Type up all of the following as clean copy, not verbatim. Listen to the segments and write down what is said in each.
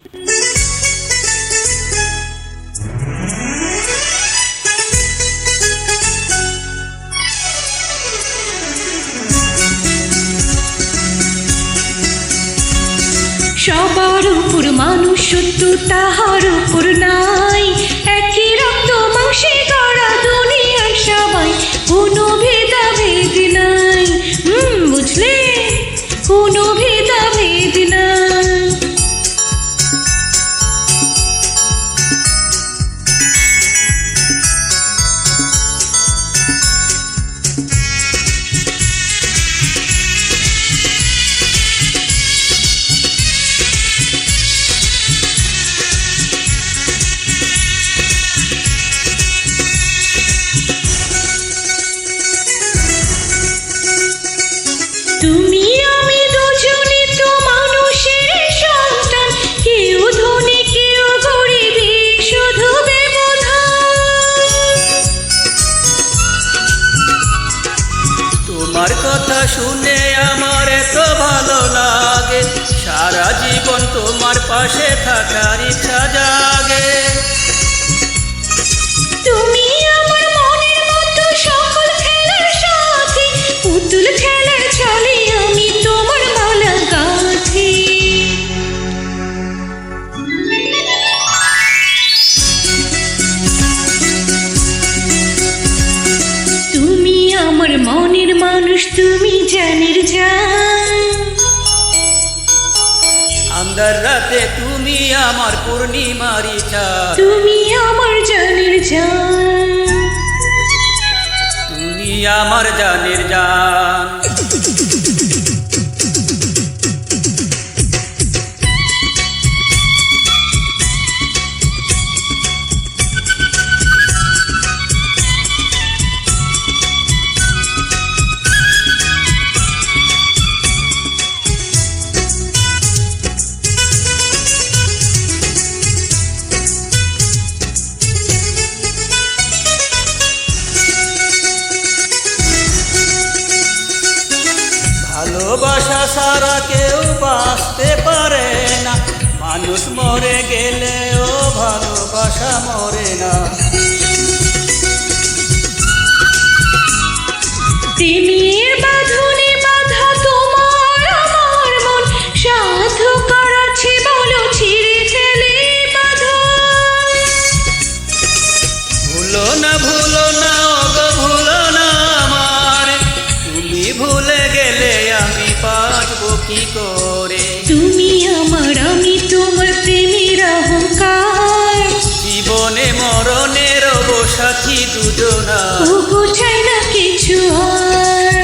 সবার উপর মানুষ সত্য, তাহার উপর নাই। একই রক্ত মাংসে গড়া দুনিয়ার সবাই, কোনো ভেদাভেদ নাই। বুঝলে, কোনো ভেদাভেদ নাই। তুমি আমি দুজনে তো মানুষের সন্তান, কেউ ধনী কেউ গরিব, শুধু ব্যবধান। তোমার কথা শুনে আমার এত ভালো লাগে, সারা জীবন তোমার পাশে থাকার ইচ্ছা জাগে। তুমি আমার মনের মতো সকল খেলার সাথী, পুতুল খেলার ছলে আমি তোমার মালা গাঁথি। তুমি আমার মনের মানুষ, তুমি জানের জান। আন্ধার রাতে তুমি আমার পূর্ণিমারি চাঁদ, তুমি আমার জানের জান। তুমি আমার জানের জান। ভালোবাসা ছাড়া কেউ বাঁচতে পারে না, মানুষ মরে গেলেও ভালোবাসা মরে না। প্রেমের বাঁধনে বাঁধা তোমার আমার মন, সাধু করাছে বলো ছিঁড়ে ফেলে বাঁধন। ভুলো না ভুলো না ওগো ভুলো না আমার, তুমি ভুলে গেলে আমি বাঁচবো কি করে। তুমি আমার আমি তোমার প্রেমের অহংকার, জীবনে মরণের সাথী দুজনা, ওগো চাই না কিছু আর।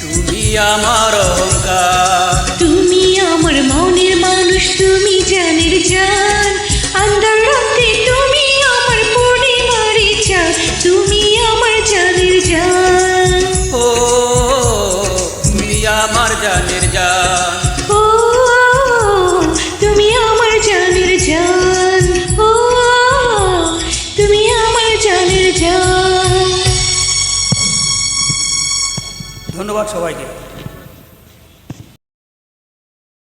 তুমি আমার অহংকার, তুমি আমার মনের মানুষ, তুমি জানের জান। আন্ধার রাতে তুমি আমার পূর্ণিমারি চাঁদ, তুমি আমার জানের জান। ও তুমি আমার জানের জান। ও তুমি আমার জানের জান। ও তুমি আমার জানের জান। ধন্যবাদ সবাইকে।